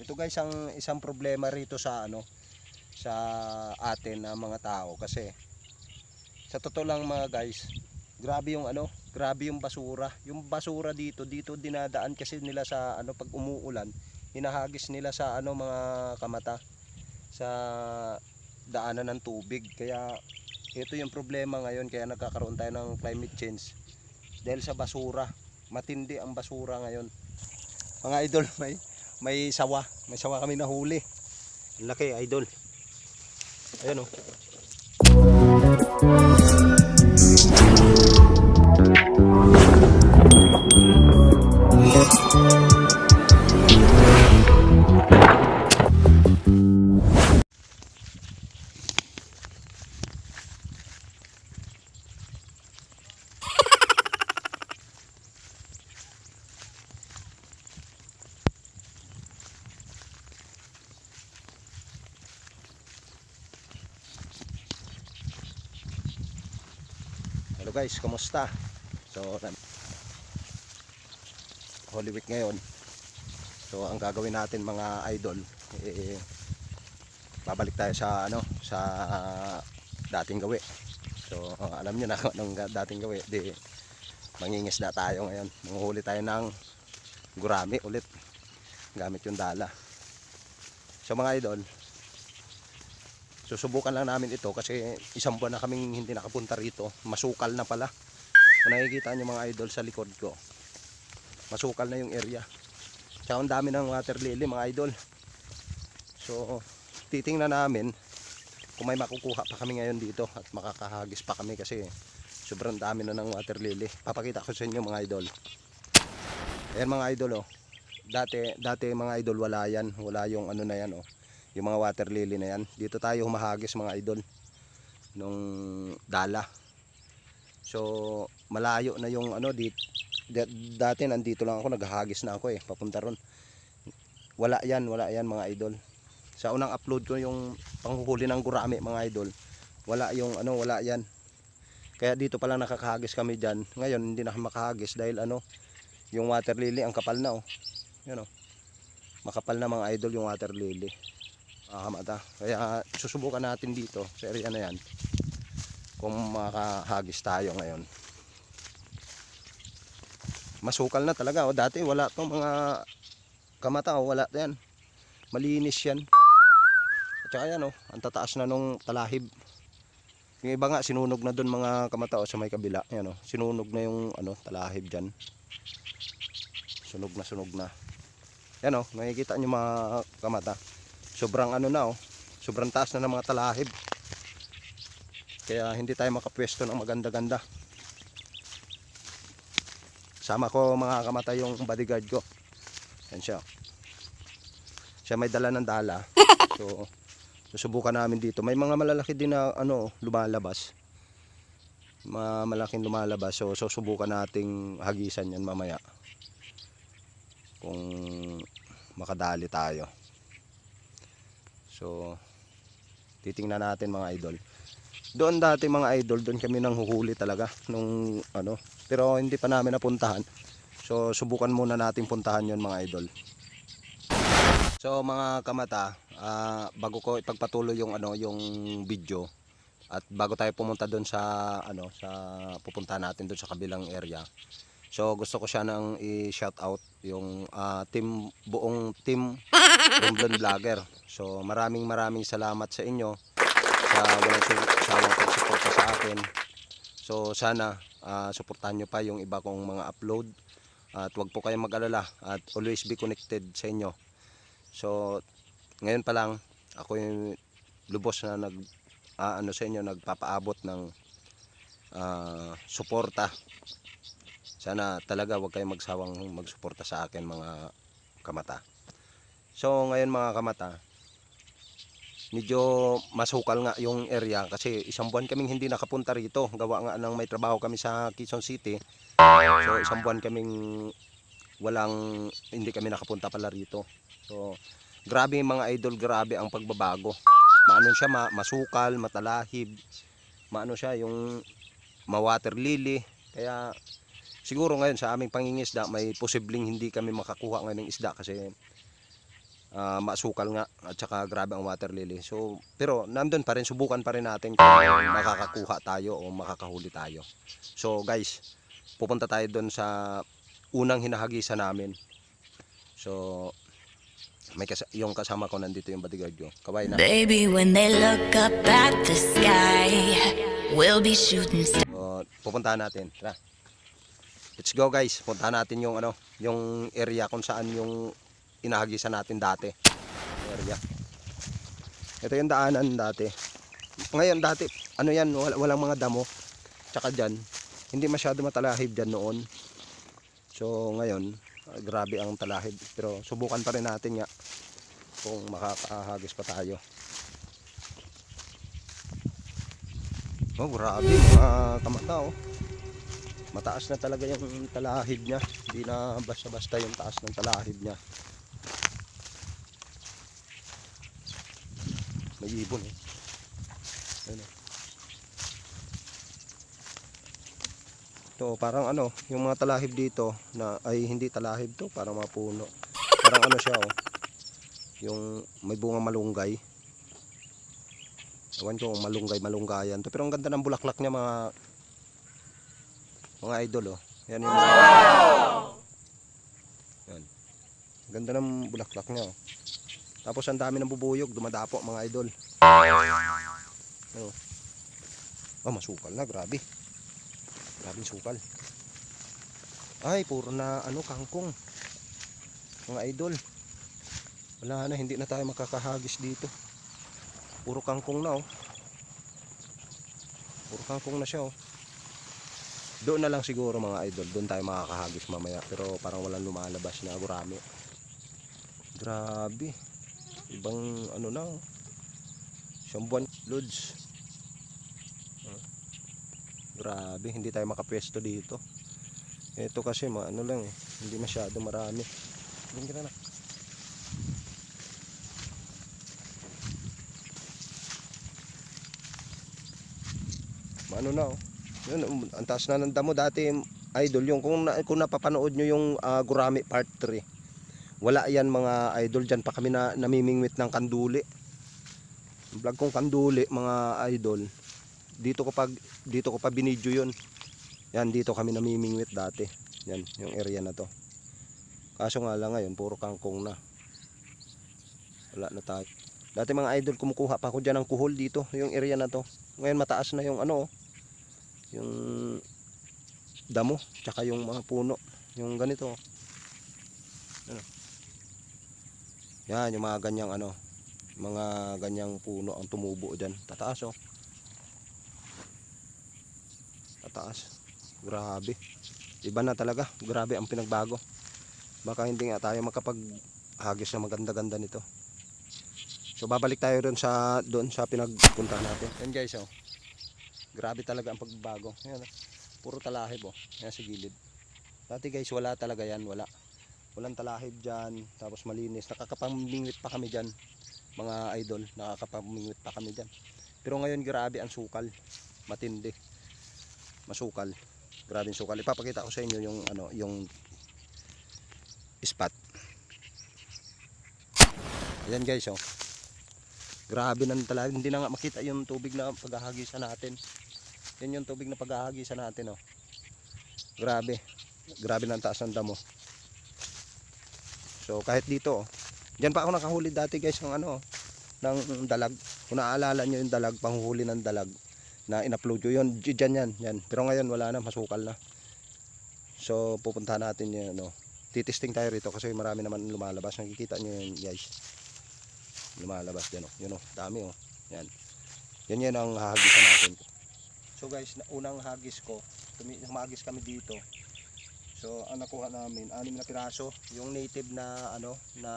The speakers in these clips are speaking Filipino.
ito guys ang isang problema rito sa sa atin na mga tao, kasi sa totoo lang mga guys, grabe yung basura. Yung basura dito dinadaan kasi nila sa pag umuulan, hinahagis nila sa mga kamata, sa daanan ng tubig. Kaya ito yung problema ngayon, kaya nagkakaroon tayo ng climate change dahil sa basura. Matindi ang basura ngayon. Mga idol, may sawa kami nahuli. Ang laki, idol. Ayun oh. Hello guys, kumusta? So, Holy Week ngayon. So, ang gagawin natin mga idol, babalik tayo sa sa dating gawi. So, alam niyo na kung anong dating gawi, di mangingisda tayo ngayon. Manguhuli tayo ng gurami ulit gamit yung dala. So, mga idol, susubukan lang namin ito kasi isang buwan na kaming hindi nakapunta rito. Masukal na pala. Kung nakikita nyo mga idol sa likod ko, masukal na yung area. Tsaka ang dami ng water lily mga idol. So titingnan namin kung may makukuha pa kami ngayon dito at makakahagis pa kami kasi sobrang dami na ng water lily. Papakita ko sa inyo mga idol. Ayan mga idol oh. Dati mga idol wala yan. Wala yung na yan oh. Yung mga water lily na yan. Dito tayo humahagis mga idol nung dala. So malayo na yung dati nandito lang ako, naghahagis na ako papunta ron. Wala yan mga idol. Sa unang upload ko yung panghuhuli ng gurami mga idol, wala yan. Kaya dito pala nakakahagis kami dyan. Ngayon hindi na makahagis dahil yung water lily ang kapal na oh. Yan oh. Makapal na mga idol yung water lily. Mata. Kaya susubukan natin dito sa area na yan kung makahagis tayo ngayon. Masukal na talaga oh. Dati wala tong mga kamata oh. Wala yan. Malinis yan. At saka yan oh. Ang tataas na nung talahib. Yung iba nga sinunog na dun mga kamata oh, sa may kabila. Yan oh. Sinunog na yung talahib dyan. Sunog na. Yan oh. Makikita nyo mga kamata. Sobrang na oh. Sobrang taas na ng mga talahib. Kaya hindi tayo makapwesto ng maganda-ganda. Sama ko mga kamata yung bodyguard ko. Yan siya. Siya may dala ng dala. So susubukan namin dito. May mga malalaki din na lumalabas. Mga malaking lumalabas. So susubukan nating hagisan yan mamaya. Kung makadali tayo. So titingnan natin mga idol. Doon dati mga idol, doon kami nang huhuli talaga nung pero hindi pa namin napuntahan. So subukan muna natin puntahan 'yon mga idol. So mga kamata, bago ko ipagpatuloy yung yung video at bago tayo pumunta doon sa sa pupuntahan natin doon sa kabilang area. So gusto ko siya nang i-shout out yung buong team Romblon Vlogger. So maraming salamat sa inyo sa walang sawang pagsuporta sa akin. So sana suportahan nyo pa yung iba kong mga upload at wag po kayong mag-alala at always be connected sa inyo. So ngayon pa lang ako yung lubos na sa inyo, nagpapaabot ng suporta. Sana talaga wag kayong magsawang magsuporta sa akin mga kamata. So ngayon mga kamata, medyo masukal nga yung area kasi isang buwan kaming hindi nakapunta rito. Gawa nga ng may trabaho kami sa Quezon City. So isang buwan kaming hindi kami nakapunta pala rito. So grabe mga idol, grabe ang pagbabago. Siya masukal, matalahib, siya yung ma-water lily. Kaya siguro ngayon sa aming pangingisda may posibleng hindi kami makakuha ngayon ng isda kasi masukal nga at saka grabe ang water lily. So pero nandun pa rin, subukan pa rin natin kung makakakuha tayo o makakahuli tayo. So guys, pupunta tayo doon sa unang hinahagisan namin. So yung kasama ko nandito, yung bodyguard ko. Kaway na. Baby, when they look up at the sky, we'll be shooting stars. So, pupuntahan natin. Tara. Let's go guys. Puntahan natin yung yung area kung saan yung inahagisan natin dati. Yung area. Ito yung daanan dati. Ngayon dati, yan, walang mga damo. Tsaka dyan, hindi masyado matalahib dyan noon. So ngayon, grabe ang talahib. Pero subukan pa rin natin nga kung makakahagis pa tayo. Oh, grabe mga kamata, oh. Mataas na talaga yung talahib niya. Hindi na basta-basta yung taas ng talahib niya. May ibon, eh. Ayun, eh. Ito, parang yung mga talahib dito na ay hindi talahib to, parang mga puno. Parang siya, oh. Yung may bunga malunggay. Ewan ko kung malunggayan to. Pero ang ganda ng bulaklak niya, mga idol, oh. Yan yung yan. Ganda ng bulaklak niya, oh. Tapos ang dami ng bubuyog, dumadapo mga idol. Ano? Oh, masukal na, grabe. Grabing sukal. Ay, puro na kangkong. Mga idol. Wala na, hindi na tayo makakahagis dito. Puro kangkong na, oh. Puro kangkong na siya, oh. Doon na lang siguro mga idol, doon tayo makakahagis mamaya. Pero parang walang lumalabas na gurami. Grabe. Ibang na, oh. Siyang buwan, lods. Grabe, hindi tayo makapwesto dito. Ito kasi lang, eh. Hindi masyado marami. Ganyan na. Na, oh. Yun, ang taas na ng damo dati, idol. Yung kung napapanood nyo yung Gurami part 3. Wala yan mga idol. Dyan pa kami namimingwit ng kanduli. Vlog kong kanduli mga idol. Dito ko pa binidyo yun. Yan, dito kami namimingwit dati. Yan, yung area na to. Kaso nga lang ngayon, puro kangkong na. Wala na tayo. Dati mga idol, kumukuha pa ako dyan ng kuhol dito, yung area na to. Ngayon mataas na yung yung damo, tsaka yung mga puno. Yung ganito. Yan, yung mga ganyang mga ganyang puno ang tumubo dyan. Tataas, oh. Tataas. Grabe. Iba na talaga. Grabe ang pinagbago. Baka hindi nga tayo makapaghagis na maganda-ganda nito. So babalik tayo doon sa pinagpunta natin. Yan guys, oh. Grabe talaga ang pagbabago. Yan, oh. Puro talahib, oh. Yan sa gilid. Dati guys, wala talaga yan. Walang talahib dyan. Tapos malinis. Nakakapamingwit pa kami dyan. Mga idol, nakakapamingwit pa kami dyan. Pero ngayon grabe ang sukal. Matindi. Masukal. Grabe ang sukal. Ipapakita ko sa inyo yung yung spot. Ayan guys, oh. Grabe na talaga. Hindi na nga makita yung tubig na paghahagisan natin. Yan yung tubig na paghahagisan natin, oh. Grabe. Grabe na ang taas ng damo. So kahit dito, oh. Diyan pa ako nakahuli dati guys ng ng dalag. Kung naaalala nyo yung dalag, panghuhuli ng dalag na in-upload ko yun, dyan yan. Pero ngayon wala na, masukal na. So pupuntahan natin yun, titisting tayo rito kasi marami naman lumalabas. Nakikita nyo yun guys, lumalabas dyan, yun, dami, yan. Yan ang hahagisan natin. So guys, unang hagis ko, humagis kami dito. So ang nakuha namin 6 na piraso, yung native na na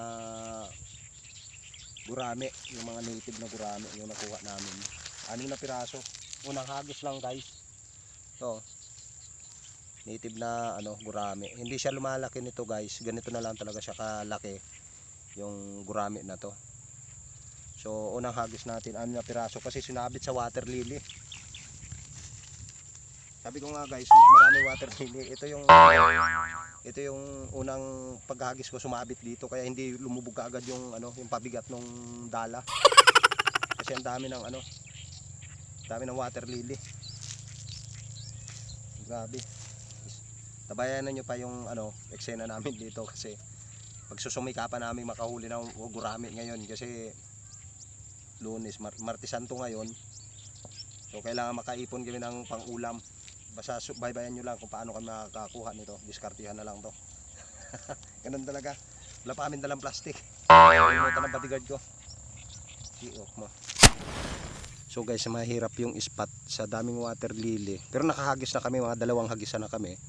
gurame, yung mga native na gurame yung nakuha namin. 6 na piraso. Unang hagis lang guys. So native na gurame. Hindi siya lumalaki nito guys. Ganito na lang talaga siya kalaki yung gurame na to. So unang hagis natin 6 na piraso kasi sinabit sa water lily. Sabi ko nga guys, marami water lily. Ito yung Ito yung unang paghagis ko sumabit dito kaya hindi lumubog kaagad yung ano, yung pabigat ng dala. Kasi ang dami ng ano, dami ng water lily. Grabe. Tabayanan nyo pa yung ano, eksena namin dito kasi pagsusumika pa namin makahuli ng gurami ngayon kasi Lunes, Martes Santo ngayon. So kailangan makaipon kami ng pang-ulam. Basta baybayan nyo lang kung paano kami makakakuha nito. Diskartihan na lang to. Ganun talaga. Wala pa kami dalang plastic. Ito ng bodyguard ko. Mo. So guys, mahirap yung spot sa daming water lily. Pero nakahagis na kami, mga 2 hagisan na kami.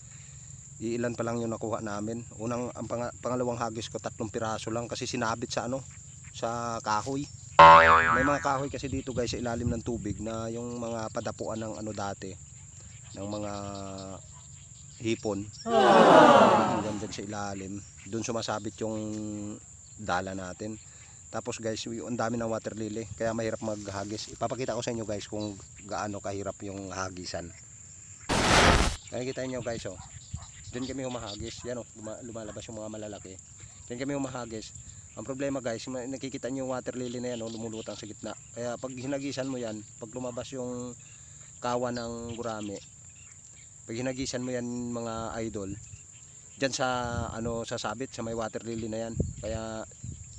Iilan pa lang yung nakuha namin. Ang pangalawang hagis ko 3 piraso lang kasi sinabit sa ano, sa kahoy. May mga kahoy kasi dito guys sa ilalim ng tubig na yung mga padapuan ng ano dati ng mga hipon. Hanggang dyan sa ilalim. Doon sumasabit yung dala natin. Tapos guys, ang dami ng water lily kaya mahirap maghagis. Ipapakita ko sa inyo guys kung gaano kahirap yung hagisan. Nakikita niyo guys oh. Diyan kami humahagis. Yan oh, lumalabas yung mga malalaki. Diyan kami humahagis. Ang problema guys, nakikita niyo yung water lily na yan oh, lumulutang sa gitna. Kaya pag hinagisan mo yan, pag lumabas yung kawa ng gurami, pag hinagisan mo yan mga idol, diyan sa ano sasabit sa may water lily na yan. Kaya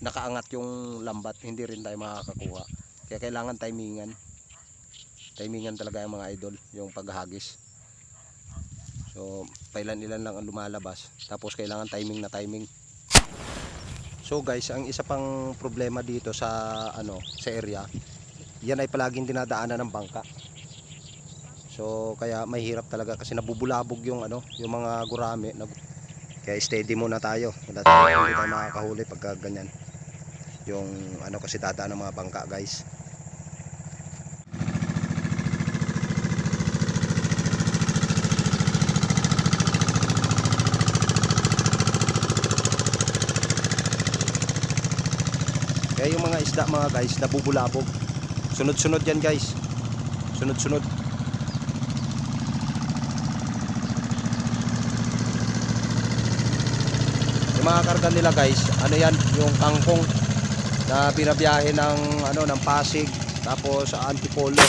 nakaangat yung lambat, hindi rin tayo makakakuha. Kaya kailangan timingan. Timingan talaga yung mga idol, yung paghagis. So, pailan-ilan lang ang lumalabas. Tapos kailangan timing na timing. So guys, ang isa pang problema dito sa ano, sa area, yan ay palaging dinadaanan ng bangka. So kaya mahirap talaga kasi nabubulabog yung ano, yung mga gurami. Kaya steady muna tayo. Hindi tayo makakahuli pagka ganyan. Yung ano kasi dadaan ng mga bangka, guys. Kaya yung mga isda mga guys nabubulabog. Sunod-sunod yan guys. Sunod-sunod. Yung mga karga nila guys, ano yan, yung kangkong na binabiyahe ng ano ng Pasig tapos sa Antipolo.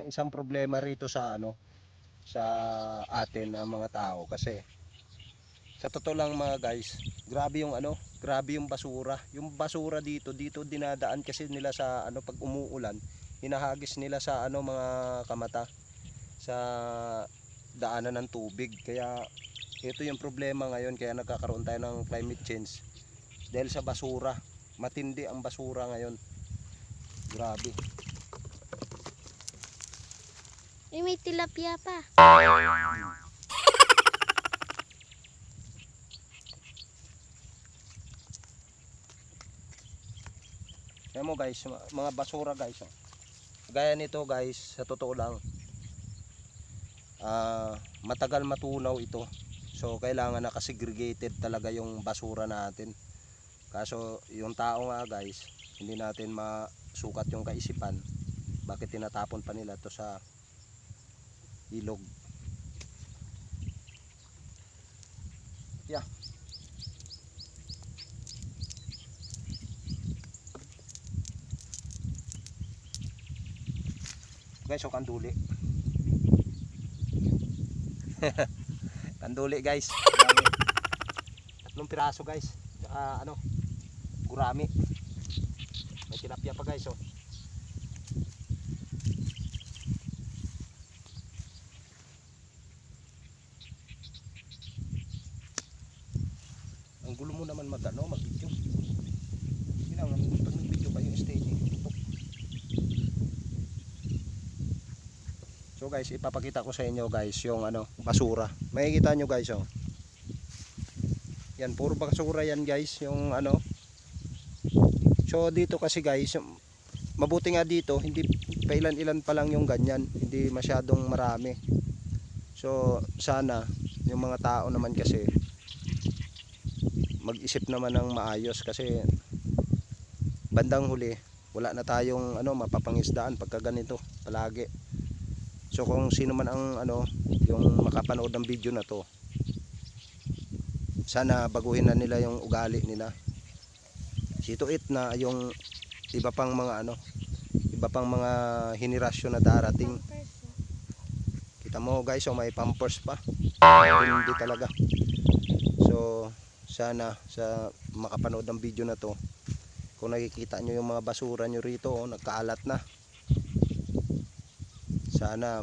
Isang problema rito sa ano sa atin ng mga tao kasi sa totoo lang mga guys, grabe yung ano, grabe yung basura. Yung basura dito dinadaan kasi nila sa ano pag umuulan, hinahagis nila sa ano mga kamata sa daanan ng tubig. Kaya ito yung problema ngayon kaya nagkakaroon tayo ng climate change dahil sa basura. Matindi ang basura ngayon. Grabe. May tilapia pa. Kaya mo guys, mga basura guys. Oh. Gaya nito guys, sa totoo lang. Matagal matunaw ito. So kailangan nakasegregated talaga yung basura natin. Kaso yung tao nga guys, hindi natin masukat yung kaisipan. Bakit tinatapon pa nila to sa ilog. Yeah. Guys, so kanduli. Kanduli guys. 3 piraso guys. Tsaka ano, gurami. May tilapia pa guys oh. gulo mo naman mag-video. Kailangan pag nag-video kayo, steady. So guys, ipapakita ko sa inyo guys yung basura. Makikita nyo guys oh. Yan, puro basura yan guys, yung So dito kasi guys, mabuti nga dito, hindi pailan-ilan pa lang yung ganyan, hindi masyadong marami. So sana yung mga tao naman kasi mag-isip naman ng maayos kasi bandang huli wala na tayong mapapangisdaan pagka ganito palagi. So kung sino man ang yung makapanood ng video na to, sana baguhin na nila yung ugali nila. Situit na yung iba pang mga henerasyon na darating. Kita mo guys, oh, may pampers pa. Hindi talaga. So sana sa makapanood ng video na to, kung nakikita nyo yung mga basura nyo rito, oh, nagkaalat na. Sana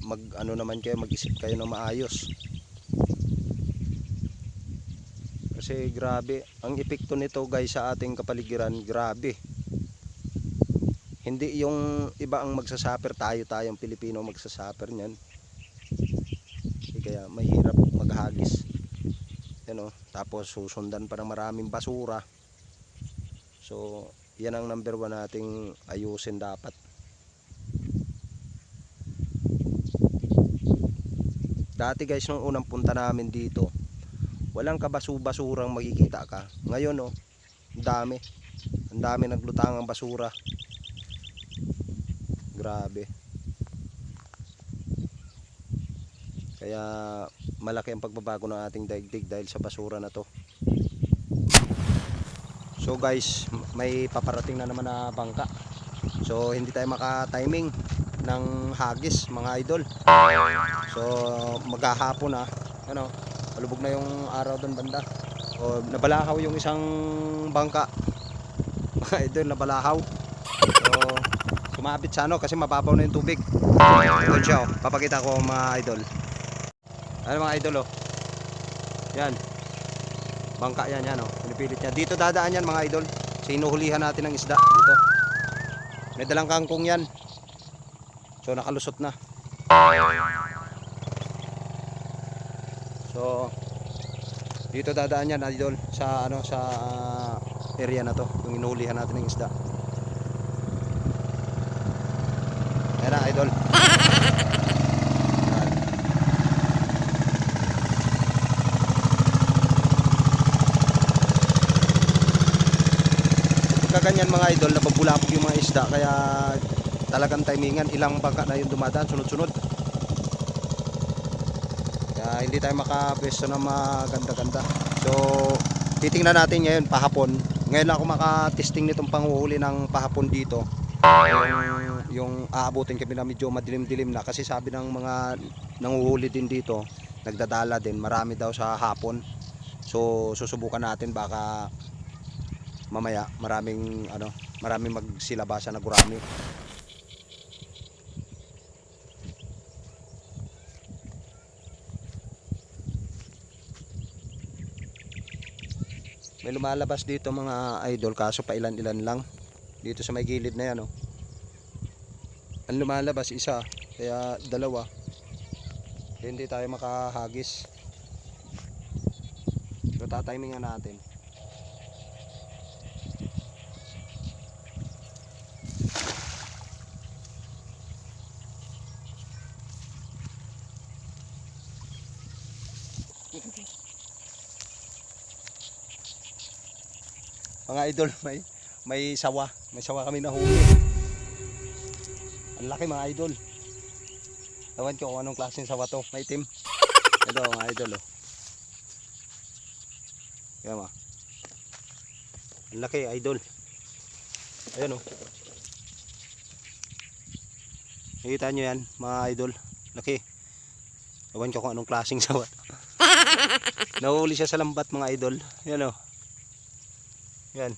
naman kayo, mag-isip kayo na maayos. Kasi grabe, ang epekto nito guys sa ating kapaligiran, grabe. Hindi yung iba ang magsasuffer, tayong Pilipino magsasuffer niyan. Kaya mahirap maghagis. Yan, oh, tapos susundan pa ng maraming basura. So, yan ang number 1 nating ayusin dapat. Dati guys, nung unang punta namin dito, walang kabasu-basurang makikita ka. Ngayon oh, ang dami naglutang ang basura. Grabe. Kaya malaki ang pagbabago ng ating daigdig dahil sa basura na to. So guys, may paparating na naman na bangka. So hindi tayo maka-timing ng hagis mga idol. So maghahapon na, malubog na yung araw doon banda. O nabalahaw yung isang bangka. Mga idol, nabalahaw. So kumapit sa kasi mababaw na yung tubig. Doon siya, oh. Papakita ko mga idol. Ano mga idol, oh. Yan. Bangka yan, oh. Pinipilit niya. Dito dadaan yan mga idol. Sinuhulihan natin ng isda dito. May dalang kangkong yan. So nakalusot na. So dito dadaan yan idol sa sa area na to, yung inuhulihan natin ng isda. Ayan na idol. Ganyan mga idol, nababulabog yung mga isda, kaya talagang timingan, ilang bangka na yung dumadaan sunod-sunod. Kaya hindi tayo makapwesto na maganda-ganda. So titingnan natin ngayon pahapon. Ngayon lang ako makatesting nitong panghuhuli ng pahapon dito. Yung aabutin kami na medyo madilim-dilim na, kasi sabi ng mga nanguhuli din dito, nagdadala din, marami daw sa hapon. So susubukan natin, baka mamaya maraming magsilabasa na gurami. May lumalabas dito mga idol, kaso pa ilan-ilan lang dito sa may gilid na yan, oh. Ang lumalabas isa, kaya dalawa. Hindi tayo makahagis. So tatimingan natin. Mga idol, may sawa kami nahuli. Ang laki mga idol. Tawan ko kung anong klaseng sawa to, maitim. Ito mga idol, oh. Yan ma. Ang laki idol. Ayan, oh. Nakita nyo yan mga idol, laki. Tawan ko kung anong klaseng sawa. Nahuli siya sa lambat mga idol. Yan, oh. Yan.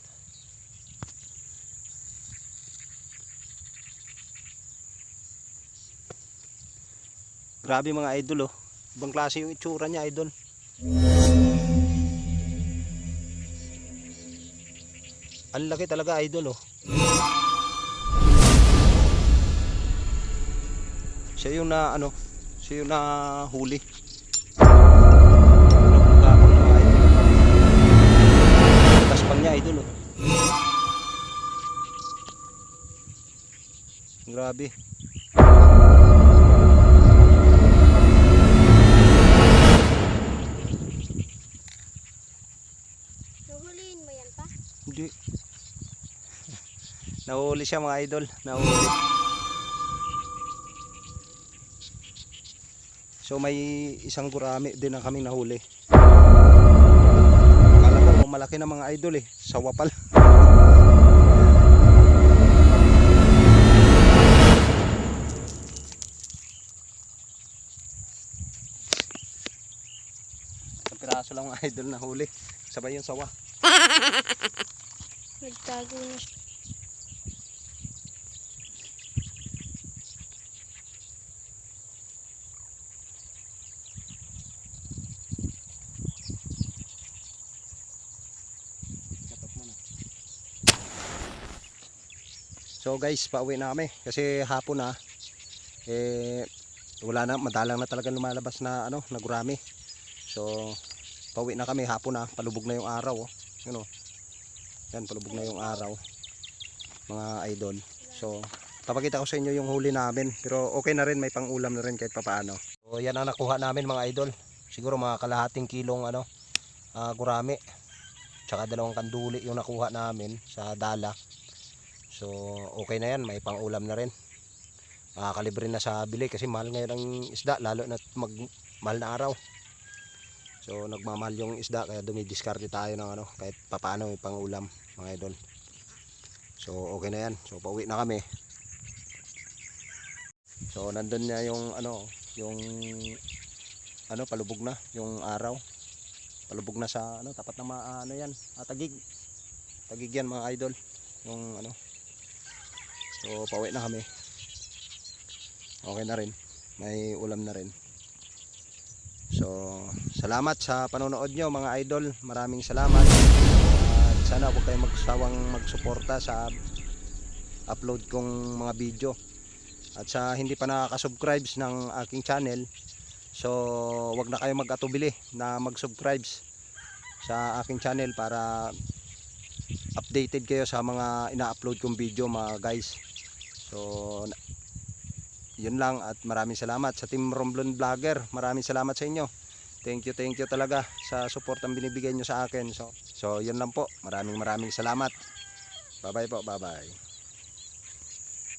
Grabe mga idol, oh. Ibang klase yung itsura niya idol. Ang laki talaga idol oh. Siya yung na ano, siya yung na huli. Nagpagapang na mga idol. Taspang niya idol oh. Grabe. Nahuliin mo yan pa? Hindi. Nahuli siya mga idol. Nahuli. So may isang gurami din na kaming nahuli. Akala ko malaki na mga idol eh. Sawa pala. Isang piraso lang mga idol na huli. Sabay yung sawa. Nagtago na siya. So guys, pauwi na kami kasi hapon na wala na, madalang na talaga lumalabas na ano, na gurami. So pauwi na kami hapon na, palubog na yung araw oh. Yun oh. Yan, palubog na yung araw. Mga idol. So papakita ko sa inyo yung huli namin, pero okay na rin, may pang-ulam na rin kahit papaano. So yan ang nakuha namin mga idol. Siguro mga kalahating kilong ano, gurami. Tsaka 2 kanduli yung nakuha namin sa dala. So okay na yan, may pang-ulam na rin. Makakalibre na sa bili kasi mahal ngayon ang isda, lalo na mahal na araw. So nagmamahal yung isda kaya dumidiskarte tayo ng ano, kahit papaano may pang-ulam mga idol. So okay na yan. So pauwi na kami. So nandun na yung ano, yung ano, palubog na yung araw. Palubog na sa ano, tapat na ano yan, tagig. Tagig yan mga idol. Yung ano. So pauwi na kami. Okay na rin. May ulam na rin. So salamat sa panonood nyo mga idol. Maraming salamat. At sana huwag kayong magsawang magsuporta sa upload kong mga video. At sa hindi pa nakaka-subscribe ng aking channel, so huwag na kayong mag-atubili na mag-subscribe sa aking channel para updated kayo sa mga ina-upload kong video mga guys. So yun lang at maraming salamat sa Team Romblon Vlogger. Maraming salamat sa inyo. Thank you talaga sa support ang binibigay nyo sa akin. So yun lang po. Maraming salamat. Bye bye po. Bye bye.